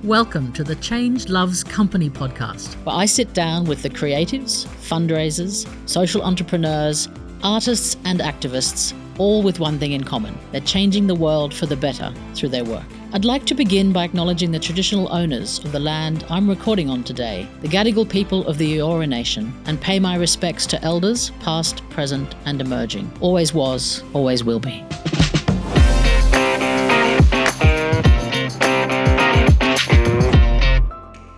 Welcome to the Change Loves Company podcast, where I sit down with the creatives, fundraisers, social entrepreneurs, artists and activists, all with one thing in common. They're changing the world for the better through their work. I'd like to begin by acknowledging the traditional owners of the land I'm recording on today, the Gadigal people of the Eora Nation, and pay my respects to elders, past, present and emerging. Always was, always will be.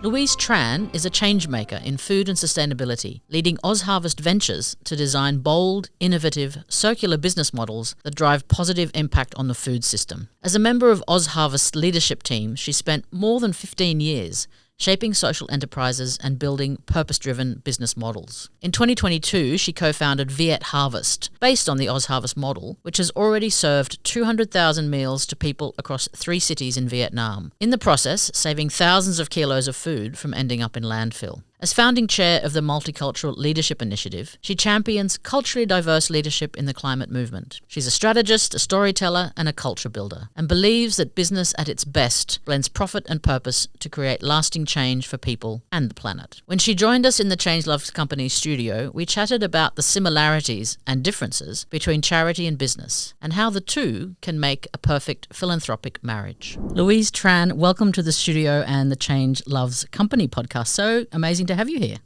Louise Tran is a changemaker in food and sustainability, leading OzHarvest Ventures to design bold, innovative, circular business models that drive positive impact on the food system. As a member of OzHarvest's leadership team, she spent more than 15 years shaping social enterprises and building purpose-driven business models. In 2022, she co-founded Viet Harvest, based on the OzHarvest model, which has already served 200,000 meals to people across 3 cities in Vietnam, in the process saving thousands of kilos of food from ending up in landfill. As founding chair of the Multicultural Leadership Initiative, she champions culturally diverse leadership in the climate movement. She's a strategist, a storyteller, and a culture builder, and believes that business at its best blends profit and purpose to create lasting change for people and the planet. When she joined us in the Change Loves Company studio, we chatted about the similarities and differences between charity and business, and how the two can make a perfect philanthropic marriage. Louise Tran, welcome to the studio and the Change Loves Company podcast. So amazing to have you here.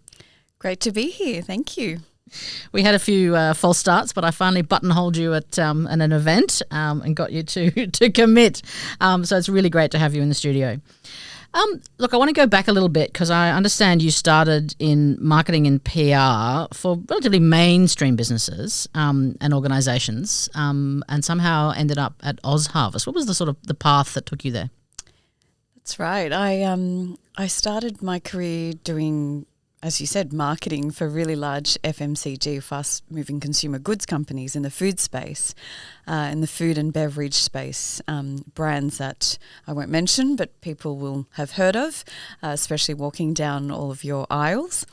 Great to be here. Thank you. We had a few false starts, but I finally buttonholed you at an event and got you to commit. So it's really great to have you in the studio. Look, I want to go back a little bit because I understand you started in marketing and PR for relatively mainstream businesses and organisations, and somehow ended up at OzHarvest. What was the sort of the path that took you there? That's right. I started my career doing, as you said, marketing for really large FMCG, fast-moving consumer goods companies in the food space, in the food and beverage space, brands that I won't mention, but people will have heard of, especially walking down all of your aisles.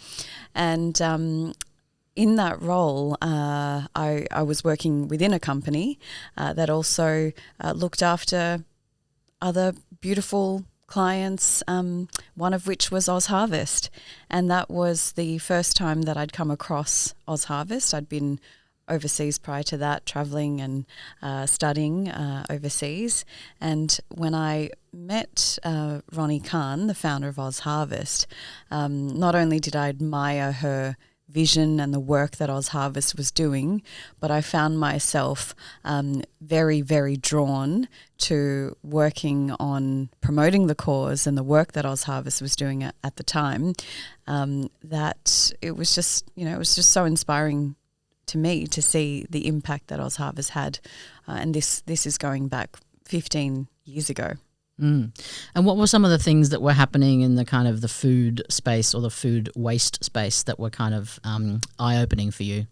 And in that role, I was working within a company that also looked after other beautiful clients, one of which was OzHarvest. And that was the first time that I'd come across OzHarvest. I'd been overseas prior to that, travelling and studying overseas. And when I met Ronnie Khan, the founder of OzHarvest, not only did I admire her vision and the work that OzHarvest was doing, but I found myself very, very drawn to working on promoting the cause and the work that OzHarvest was doing at the time, that it was just, it was just so inspiring to me to see the impact that OzHarvest had. And this is going back 15 years ago. And what were some of the things that were happening in the kind of the food space or the food waste space that were kind of eye-opening for you?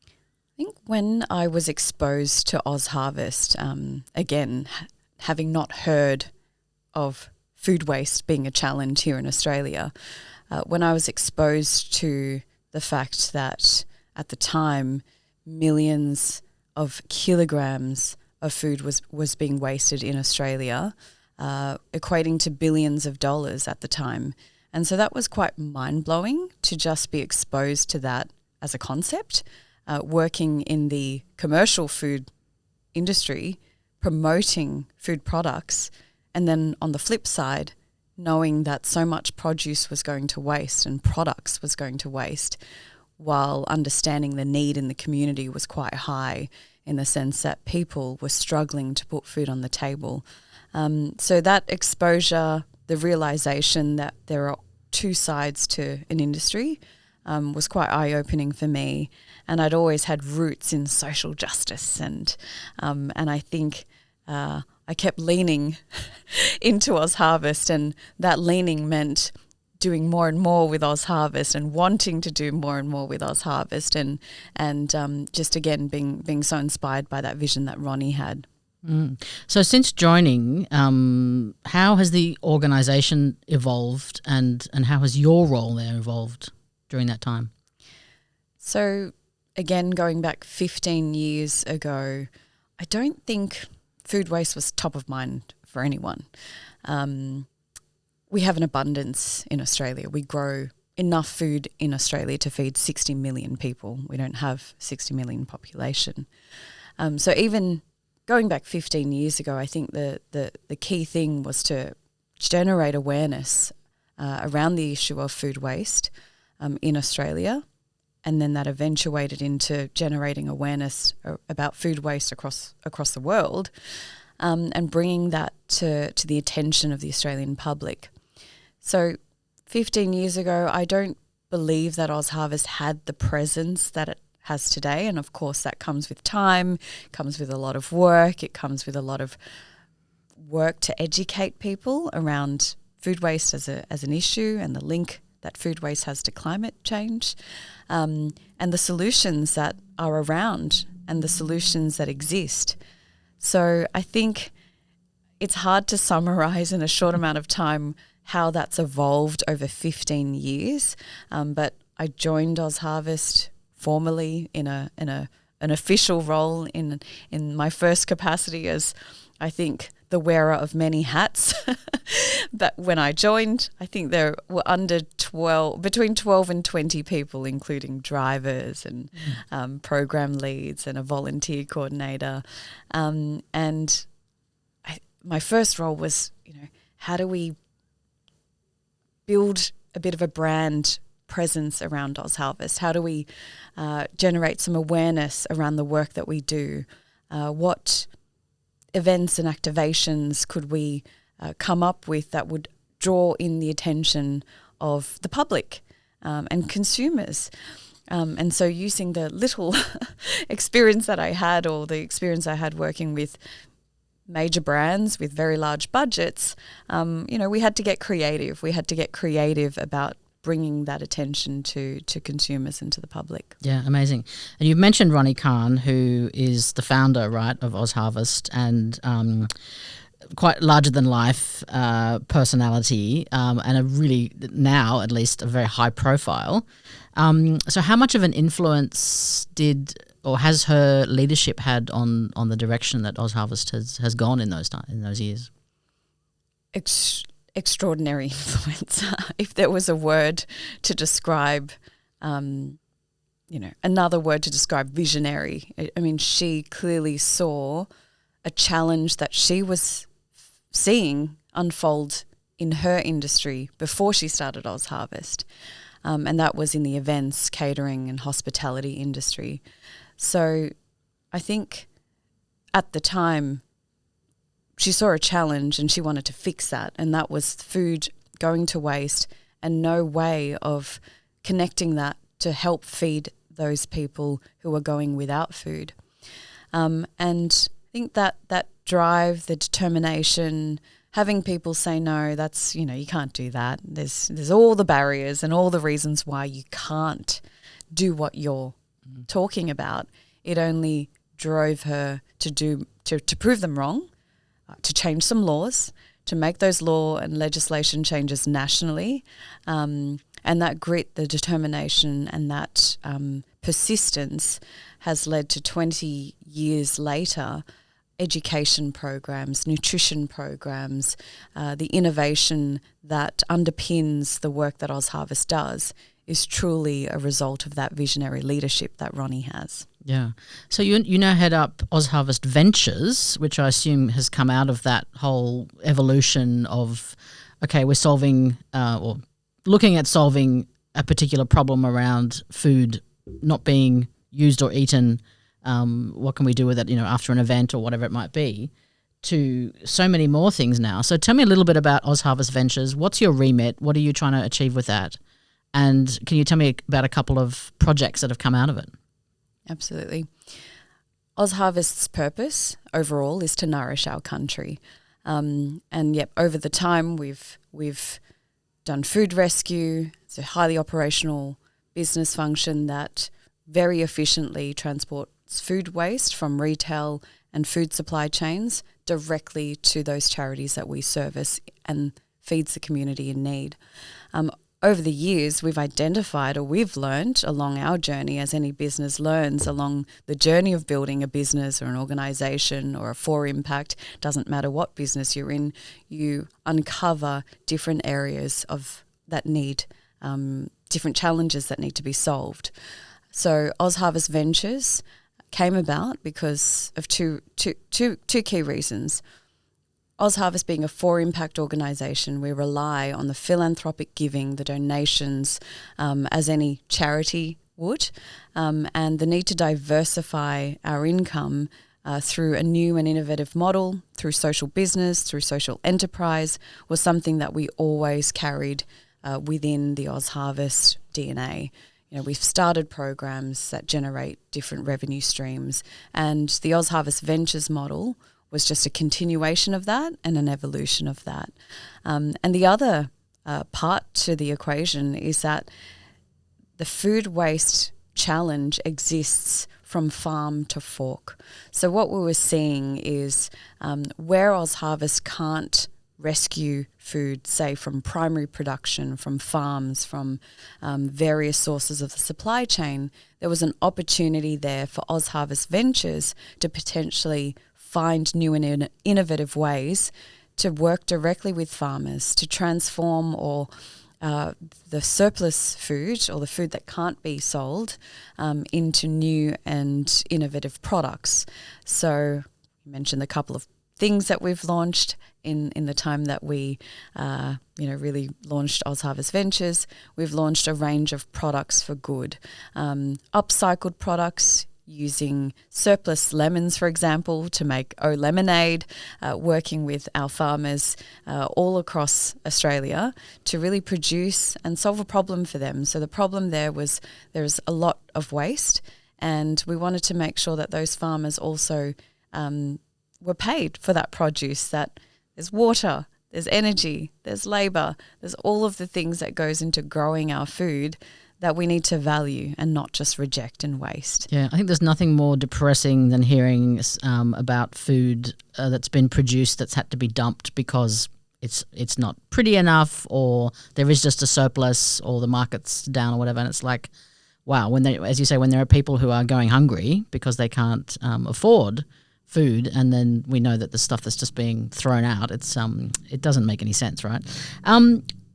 I think when I was exposed to OzHarvest, again, having not heard of food waste being a challenge here in Australia, when I was exposed to the fact that at the time millions of kilograms of food was being wasted in Australia, equating to billions of dollars at the time. And so that was quite mind-blowing to just be exposed to that as a concept, working in the commercial food industry, promoting food products, and then on the flip side, knowing that so much produce was going to waste and products was going to waste, while understanding the need in the community was quite high, in the sense that people were struggling to put food on the table. So that exposure, the realisation that there are two sides to an industry, was quite eye-opening for me. And I'd always had roots in social justice, and I think I kept leaning into OzHarvest, and that leaning meant doing more and more with OzHarvest and wanting to do more and more with OzHarvest, and just again being so inspired by that vision that Ronnie had. So since joining, how has the organisation evolved, and how has your role there evolved during that time? So again, going back 15 years ago, I don't think food waste was top of mind for anyone. we have an abundance in Australia. We grow enough food in Australia to feed 60 million people. We don't have 60 million population. So even going back 15 years ago, I think the key thing was to generate awareness around the issue of food waste in Australia, and then that eventuated into generating awareness about food waste across the world, and bringing that to the attention of the Australian public. So 15 years ago, I don't believe that OzHarvest had the presence that it has today. And of course, that comes with time, comes with a lot of work. It comes with a lot of work to educate people around food waste as an issue and the link that food waste has to climate change, and the solutions that are around and the solutions that exist. So I think it's hard to summarize in a short amount of time how that's evolved over 15 years. But I joined OzHarvest formally in an official role in my first capacity as, I think, the wearer of many hats. But when I joined, I think there were between 12 and 20 people, including drivers and program leads and a volunteer coordinator. My first role was, how do we build a bit of a brand presence around OzHarvest? How do we generate some awareness around the work that we do? What events and activations could we come up with that would draw in the attention of the public and consumers? And so using the little experience that I had, or the experience I had working with major brands with very large budgets, we had to get creative. We had to get creative about bringing that attention to consumers and to the public. Yeah, amazing. And you've mentioned Ronnie Khan, who is the founder, right, of OzHarvest, and quite larger than life personality, and a really, now at least, a very high profile. So how much of an influence has her leadership had on the direction that OzHarvest has gone in those years? Extraordinary influence. If there was a word to describe, another word to describe visionary. I mean, she clearly saw a challenge that she was seeing unfold in her industry before she started OzHarvest, and that was in the events, catering and hospitality industry. So I think at the time she saw a challenge and she wanted to fix that, and that was food going to waste and no way of connecting that to help feed those people who are going without food. And I think that drive, the determination, having people say, no, that's, you can't do that. There's all the barriers and all the reasons why you can't do what you're talking about. It only drove her to prove them wrong, to change some laws, to make those law and legislation changes nationally, and that grit, the determination and that persistence has led to 20 years later education programs, nutrition programs, the innovation that underpins the work that OzHarvest does is truly a result of that visionary leadership that Ronnie has. Yeah. So you now head up OzHarvest Ventures, which I assume has come out of that whole evolution of, okay, we're solving or looking at solving a particular problem around food not being used or eaten. What can we do with it, after an event or whatever it might be, to so many more things now. So tell me a little bit about OzHarvest Ventures. What's your remit? What are you trying to achieve with that? And can you tell me about a couple of projects that have come out of it? Absolutely. OzHarvest's purpose overall is to nourish our country. And yep, over the time we've done food rescue. It's a highly operational business function that very efficiently transports food waste from retail and food supply chains directly to those charities that we service and feeds the community in need. over the years, we've identified, or we've learned along our journey, as any business learns along the journey of building a business or an organisation or a for impact, doesn't matter what business you're in, you uncover different areas of that need, different challenges that need to be solved. So OzHarvest Ventures came about because of two key reasons. OzHarvest being a for-impact organisation, we rely on the philanthropic giving, the donations, as any charity would, and the need to diversify our income through a new and innovative model, through social business, through social enterprise, was something that we always carried within the OzHarvest DNA. You know, we've started programs that generate different revenue streams, and the OzHarvest Ventures model was just a continuation of that and an evolution of that. And the other part to the equation is that the food waste challenge exists from farm to fork. So what we were seeing is where OzHarvest can't rescue food, say from primary production, from farms, from various sources of the supply chain, there was an opportunity there for OzHarvest Ventures to potentially find new and innovative ways to work directly with farmers to transform or the surplus food or the food that can't be sold into new and innovative products. So you mentioned a couple of things that we've launched in the time that we really launched OzHarvest Ventures. We've launched a range of products for good, upcycled products, using surplus lemons, for example, to make lemonade, working with our farmers all across Australia to really produce and solve a problem for them. So the problem there was there's a lot of waste, and we wanted to make sure that those farmers also were paid for that produce, that there's water, there's energy, there's labour, there's all of the things that goes into growing our food that we need to value and not just reject and waste. Yeah, I think there's nothing more depressing than hearing about food that's been produced that's had to be dumped because it's not pretty enough, or there is just a surplus, or the market's down or whatever. And it's like, wow, as you say, when there are people who are going hungry because they can't afford food, and then we know that the stuff that's just being thrown out, it doesn't make any sense, right?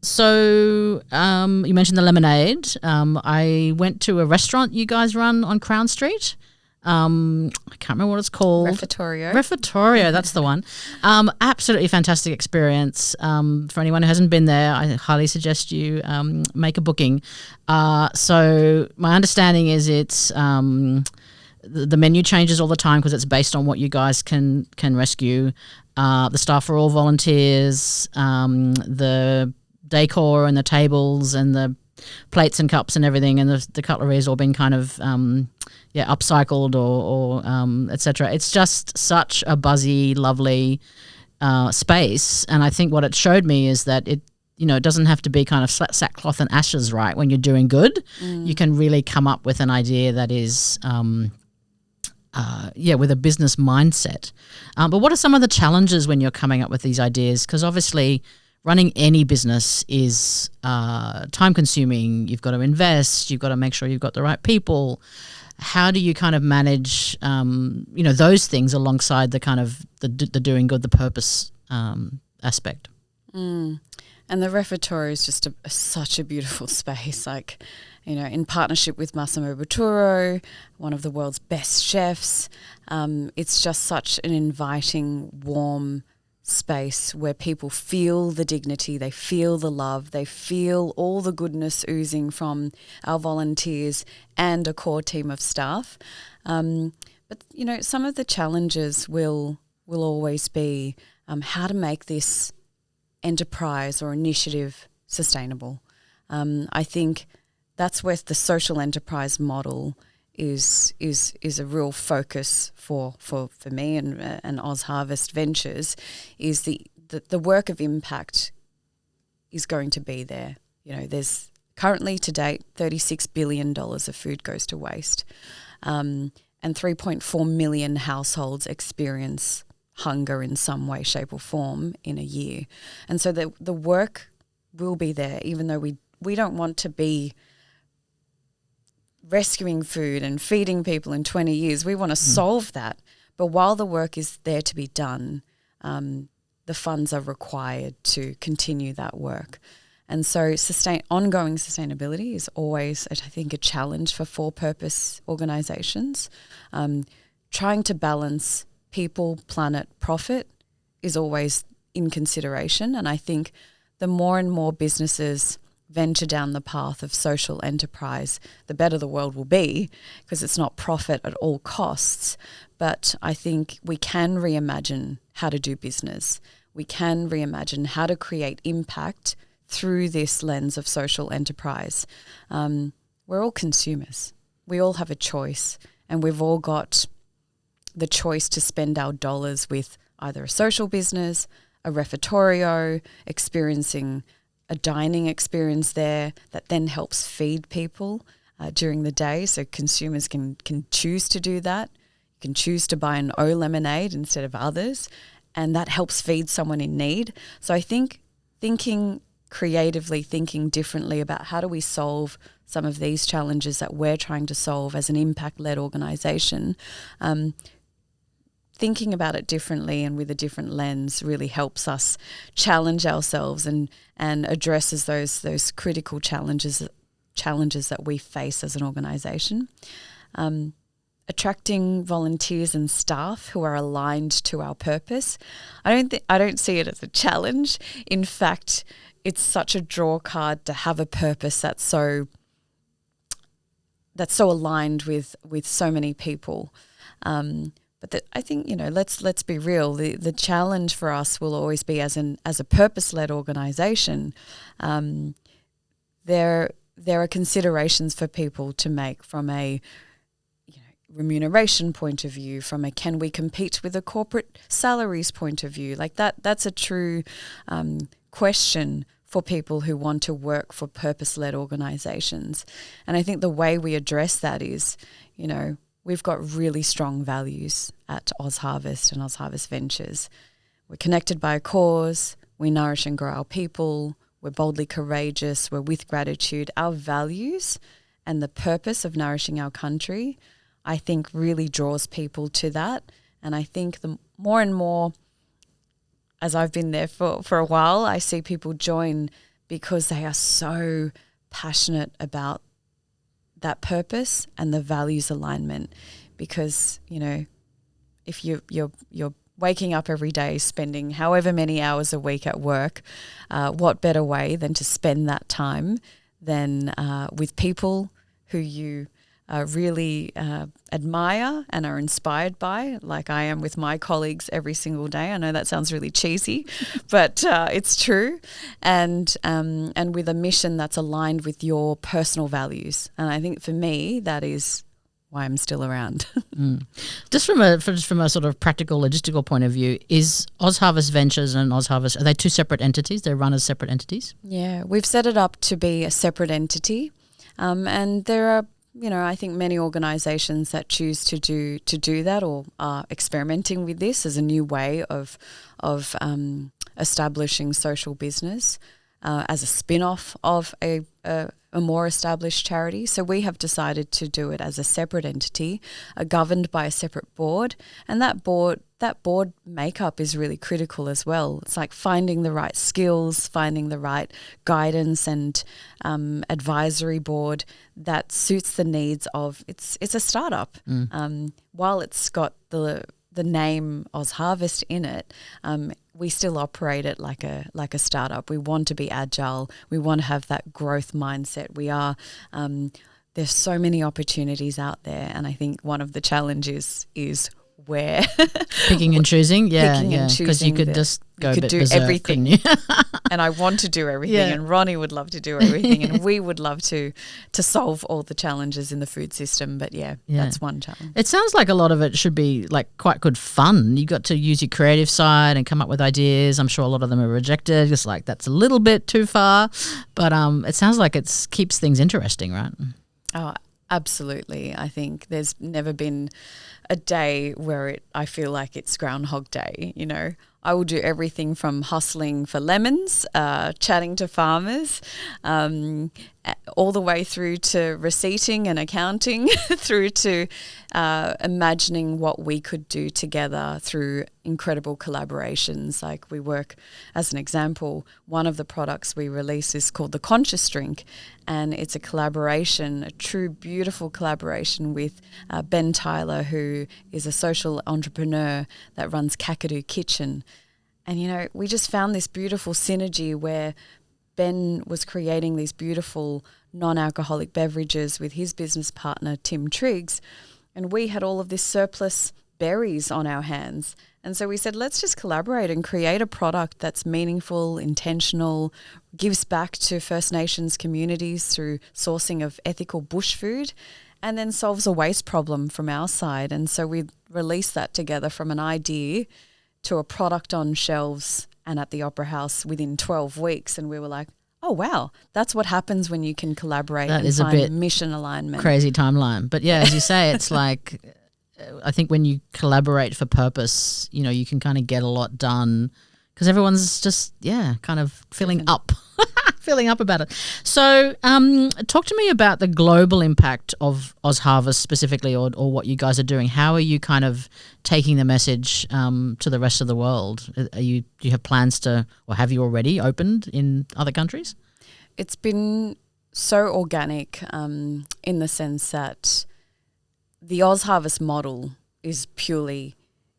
So you mentioned the lemonade. I went to a restaurant you guys run on Crown Street. I can't remember what it's called. Refectorio, that's the one. Absolutely fantastic experience. For anyone who hasn't been there, I highly suggest you make a booking. So my understanding is it's the menu changes all the time because it's based on what you guys can rescue. The staff are all volunteers. The decor and the tables and the plates and cups and everything, and the cutlery has all been kind of upcycled or etc. It's just such a buzzy, lovely space, and I think what it showed me is that it doesn't have to be kind of sackcloth and ashes, right? When you're doing good, you can really come up with an idea that is with a business mindset. But what are some of the challenges when you're coming up with these ideas? Because obviously running any business is time consuming. You've got to invest. You've got to make sure you've got the right people. How do you kind of manage, those things alongside the kind of the doing good, the purpose aspect? And the refectory is just such a beautiful space. Like, in partnership with Massimo Bottura, one of the world's best chefs. It's just such an inviting, warm space where people feel the dignity, they feel the love, they feel all the goodness oozing from our volunteers and a core team of staff. But some of the challenges will always be how to make this enterprise or initiative sustainable. I think that's where the social enterprise model is a real focus for me and OzHarvest Ventures. Is the work of impact is going to be there. There's currently to date $36 billion of food goes to waste, and 3.4 million households experience hunger in some way, shape or form in a year. And so the work will be there, even though we we don't want to be rescuing food and feeding people in 20 years. We want to solve that. But while the work is there to be done, the funds are required to continue that work. And so ongoing sustainability is always, I think, a challenge for for-purpose organisations. Trying to balance people, planet, profit is always in consideration. And I think the more and more businesses venture down the path of social enterprise, the better the world will be, because it's not profit at all costs. But I think we can reimagine how to do business. We can reimagine how to create impact through this lens of social enterprise. We're all consumers. We all have a choice, and we've all got the choice to spend our dollars with either a social business, a refectorio, experiencing a dining experience there that then helps feed people during the day. So consumers can choose to do that. You can choose to buy an O lemonade instead of others, and that helps feed someone in need. So I think thinking creatively, thinking differently about how do we solve some of these challenges that we're trying to solve as an impact-led organisation, thinking about it differently and with a different lens really helps us challenge ourselves and addresses those critical challenges that we face as an organisation. Attracting volunteers and staff who are aligned to our purpose. I don't see it as a challenge. In fact, it's such a draw card to have a purpose that's so aligned with so many people. But I think, let's be real. The challenge for us will always be as a purpose-led organisation. There are considerations for people to make from a remuneration point of view, from a can we compete with the corporate salaries point of view. Like that's a true question for people who want to work for purpose-led organisations. And I think the way we address that is, we've got really strong values at OzHarvest and OzHarvest Ventures. We're connected by a cause, we nourish and grow our people, we're boldly courageous, we're with gratitude. Our values and the purpose of nourishing our country, I think, really draws people to that. And I think the more and more, as I've been there for a while, I see people join because they are so passionate about that purpose and the values alignment. Because, if you're waking up every day, spending however many hours a week at work, what better way than to spend that time than with people who you really admire and are inspired by, like I am with my colleagues every single day. I know that sounds really cheesy, but it's true. And with a mission that's aligned with your personal values. And I think for me, that is why I'm still around. Just from a sort of practical logistical point of view, is OzHarvest Ventures and OzHarvest, are they two separate entities? They're run as separate entities? Yeah, we've set it up to be a separate entity. And there are, I think many organisations that choose to do that or are experimenting with this as a new way of establishing social business as a spin-off of a more established charity. So we have decided to do it as a separate entity, governed by a separate board, and that board makeup is really critical as well. It's like finding the right skills, finding the right guidance and advisory board that suits the needs of it's a startup. While it's got the name OzHarvest in it, we still operate it like a startup. We want to be agile. We want to have that growth mindset. We are. There's so many opportunities out there, and I think one of the challenges is where picking and choosing, because you could just go a bit do berserk, everything. And I want to do everything, and Ronnie would love to do everything, and we would love to solve all the challenges in the food system. But that's one challenge. It sounds like a lot of it should be like quite good fun. You got to use your creative side and come up with ideas. I'm sure a lot of them are rejected, just like that's a little bit too far. But it sounds like it keeps things interesting, right? Oh, absolutely. I think there's never been a day where I feel like it's Groundhog Day. I will do everything from hustling for lemons, chatting to farmers, all the way through to receipting and accounting, through to imagining what we could do together through incredible collaborations. Like we work, as an example, one of the products we release is called the Conscious Drink, and it's a collaboration, a true beautiful collaboration with Ben Tyler, who is a social entrepreneur that runs Kakadu Kitchen. And, you know, we just found this beautiful synergy where Ben was creating these beautiful non-alcoholic beverages with his business partner, Tim Triggs, and we had all of this surplus berries on our hands. And so we said, let's just collaborate and create a product that's meaningful, intentional, gives back to First Nations communities through sourcing of ethical bush food, and then solves a waste problem from our side. And so we released that together from an idea to a product on shelves and at the Opera House within 12 weeks. And we were like, oh, wow, that's what happens when you can collaborate and find mission alignment. Crazy timeline. But yeah, as you say, it's like, I think when you collaborate for purpose, you know, you can kind of get a lot done because everyone's just, kind of feeling up about it. So talk to me about the global impact of OzHarvest specifically, or what you guys are doing. How are you kind of taking the message to the rest of the world? Do you have plans to, or have you already opened in other countries? It's been so organic in the sense that the OzHarvest model is purely,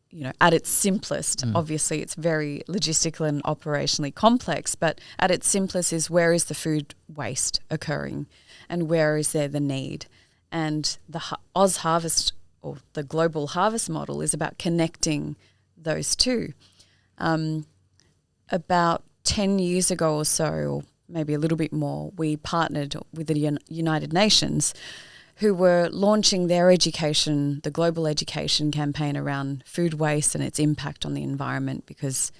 you know, at its simplest, obviously it's very logistical and operationally complex, but at its simplest is where is the food waste occurring and where is there the need? And the OzHarvest, or the global harvest model, is about connecting those two. About 10 years ago or so, or maybe a little bit more, we partnered with the United Nations, who were launching their education, the global education campaign around food waste and its impact on the environment. Because,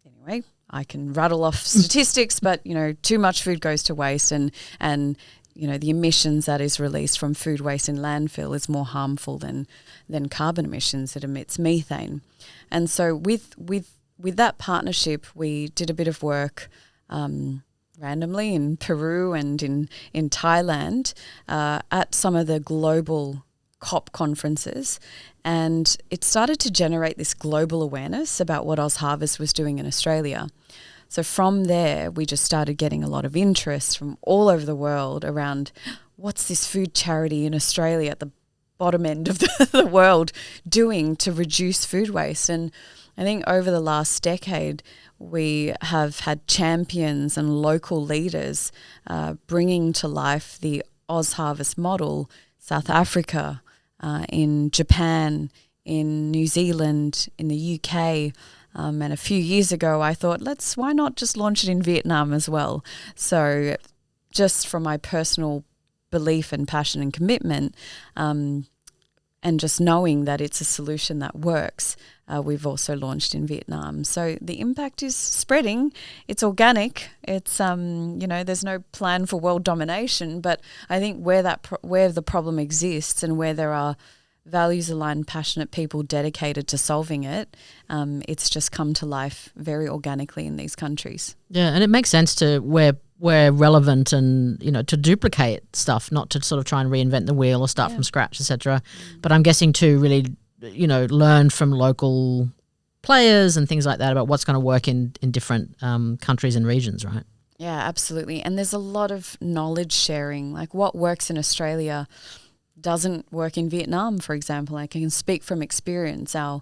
anyway, I can rattle off statistics, but, you know, too much food goes to waste, and you know, the emissions that is released from food waste in landfill is more harmful than carbon emissions. It emits methane. And so with that partnership, we did a bit of work randomly in Peru and in Thailand at some of the global COP conferences, and it started to generate this global awareness about what OzHarvest was doing in Australia. So from there, we just started getting a lot of interest from all over the world around what's this food charity in Australia at the bottom end of the world doing to reduce food waste. And I think over the last decade, we have had champions and local leaders bringing to life the OzHarvest model. South Africa, in Japan, in New Zealand, in the UK, and a few years ago I thought, why not just launch it in Vietnam as well? So just from my personal belief and passion and commitment, and just knowing that it's a solution that works, we've also launched in Vietnam. So the impact is spreading. It's organic. It's there's no plan for world domination. But I think where the problem exists and where there are values-aligned, passionate people dedicated to solving it, it's just come to life very organically in these countries. Yeah, and it makes sense to where relevant and, you know, to duplicate stuff, not to sort of try and reinvent the wheel or start from scratch, etc. But I'm guessing to really, you know, learn from local players and things like that about what's going to work in different countries and regions, right? Yeah, absolutely. And there's a lot of knowledge sharing. Like what works in Australia doesn't work in Vietnam, for example. I can speak from experience. Our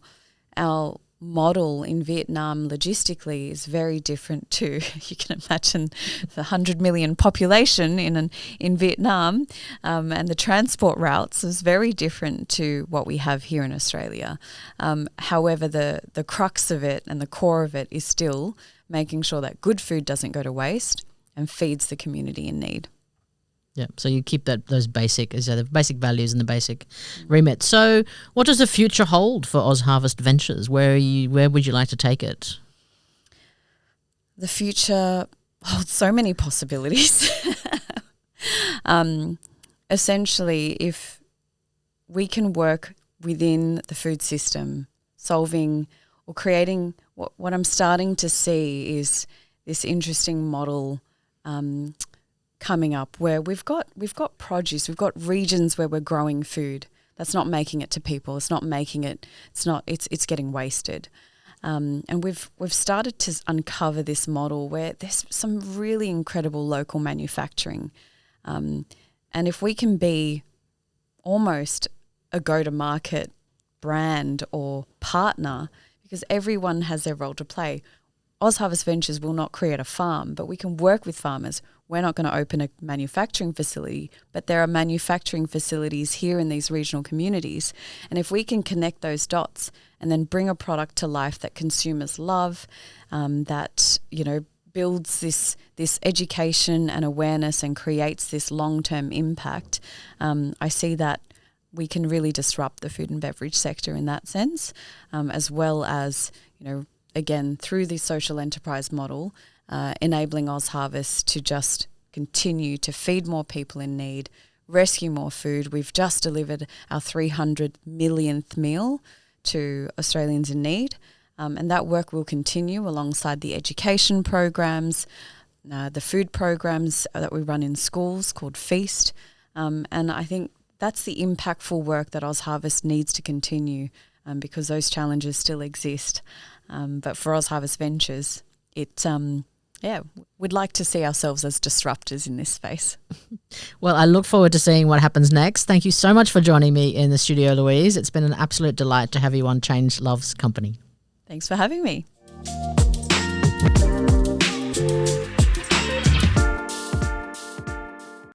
model in Vietnam logistically is very different to, you can imagine, the 100 million population in Vietnam, and the transport routes is very different to what we have here in Australia. However, the crux of it and the core of it is still making sure that good food doesn't go to waste and feeds the community in need. Yeah, so you keep those basic values and the basic remit. So what does the future hold for OzHarvest Ventures? Where would you like to take it? The future holds so many possibilities. Essentially, if we can work within the food system, solving or creating what I'm starting to see is this interesting model coming up where we've got produce, we've got regions where we're growing food that's not making it to people. It's getting wasted. And we've started to uncover this model where there's some really incredible local manufacturing. And if we can be almost a go-to-market brand or partner, because everyone has their role to play. OzHarvest Ventures will not create a farm, but we can work with farmers. We're not going to open a manufacturing facility, but there are manufacturing facilities here in these regional communities. And if we can connect those dots and then bring a product to life that consumers love, that, builds this education and awareness and creates this long-term impact, I see that we can really disrupt the food and beverage sector in that sense, as well as, again, through the social enterprise model, enabling OzHarvest to just continue to feed more people in need, rescue more food. We've just delivered our 300 millionth meal to Australians in need, and that work will continue alongside the education programs, the food programs that we run in schools called Feast, and I think that's the impactful work that OzHarvest needs to continue because those challenges still exist. But for OzHarvest Ventures, we'd like to see ourselves as disruptors in this space. Well, I look forward to seeing what happens next. Thank you so much for joining me in the studio, Louise. It's been an absolute delight to have you on Change Loves Company. Thanks for having me.